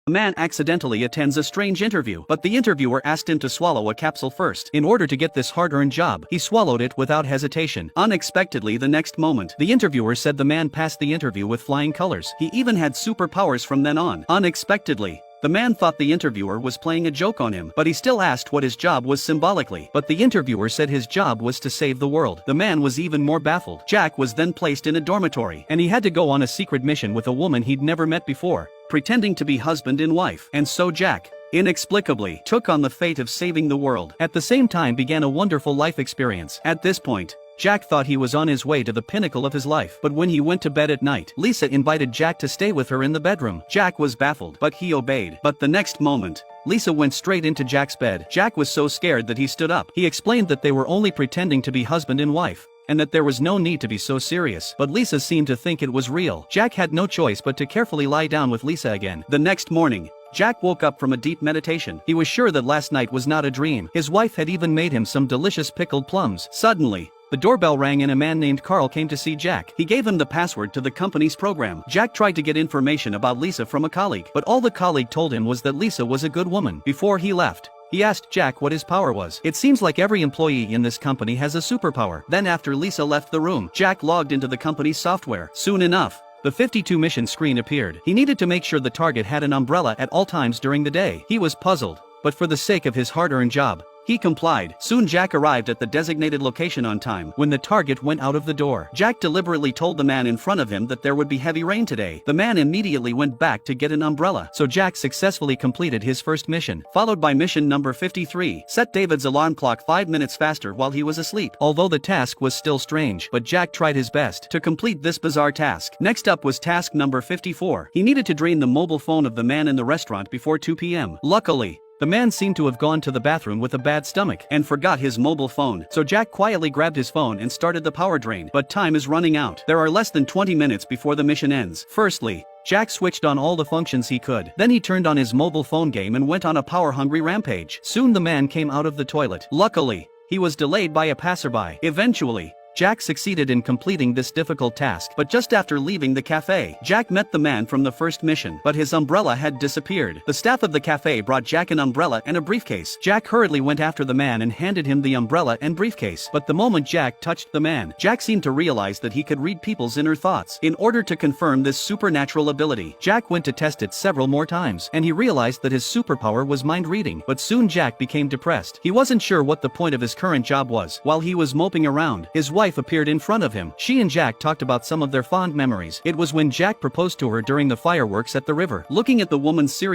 A man accidentally attends a strange interview, but the interviewer asked him to swallow a capsule first. In order to get this hard-earned job, he swallowed it without hesitation. Unexpectedly, the next moment, the interviewer said the man passed the interview with flying colors. He even had superpowers from then on. Unexpectedly, the man thought the interviewer was playing a joke on him, but he still asked what his job was symbolically. But the interviewer said his job was to save the world. The man was even more baffled. Jack was then placed in a dormitory, and he had to go on a secret mission with a woman he'd never met before, pretending to be husband and wife. And so Jack, inexplicably, took on the fate of saving the world. At the same time began a wonderful life experience. At this point, Jack thought he was on his way to the pinnacle of his life. But when he went to bed at night, Lisa invited Jack to stay with her in the bedroom. Jack was baffled, but he obeyed. But the next moment, Lisa went straight into Jack's bed. Jack was so scared that he stood up. He explained that they were only pretending to be husband and wife, and that there was no need to be so serious. But Lisa seemed to think it was real. Jack had no choice but to carefully lie down with Lisa again. The next morning, Jack woke up from a deep meditation. He was sure that last night was not a dream. His wife had even made him some delicious pickled plums. Suddenly, the doorbell rang and a man named Carl came to see Jack. He gave him the password to the company's program. Jack tried to get information about Lisa from a colleague, but all the colleague told him was that Lisa was a good woman. Before he left, he asked Jack what his power was. It seems like every employee in this company has a superpower. Then after Lisa left the room, Jack logged into the company's software. Soon enough, the 52 mission screen appeared. He needed to make sure the target had an umbrella at all times during the day. He was puzzled, but for the sake of his hard-earned job, he complied. Soon Jack arrived at the designated location on time. When the target went out of the door, Jack deliberately told the man in front of him that there would be heavy rain today. The man immediately went back to get an umbrella. So Jack successfully completed his first mission, followed by mission number 53. Set David's alarm clock 5 minutes faster while he was asleep. Although the task was still strange, but Jack tried his best to complete this bizarre task. Next up was task number 54. He needed to drain the mobile phone of the man in the restaurant before 2 p.m. Luckily, the man seemed to have gone to the bathroom with a bad stomach and forgot his mobile phone. So Jack quietly grabbed his phone and started the power drain. But time is running out. There are less than 20 minutes before the mission ends. Firstly, Jack switched on all the functions he could. Then he turned on his mobile phone game and went on a power-hungry rampage. Soon the man came out of the toilet. Luckily, he was delayed by a passerby. Eventually, Jack succeeded in completing this difficult task, but just after leaving the cafe, Jack met the man from the first mission, but his umbrella had disappeared. The staff of the cafe brought Jack an umbrella and a briefcase. Jack hurriedly went after the man and handed him the umbrella and briefcase. But the moment Jack touched the man, Jack seemed to realize that he could read people's inner thoughts. In order to confirm this supernatural ability, Jack went to test it several more times, and he realized that his superpower was mind reading. But soon Jack became depressed. He wasn't sure what the point of his current job was. While he was moping around, his wife appeared in front of him. She and Jack talked about some of their fond memories. It was when Jack proposed to her during the fireworks at the river. Looking at the woman's serious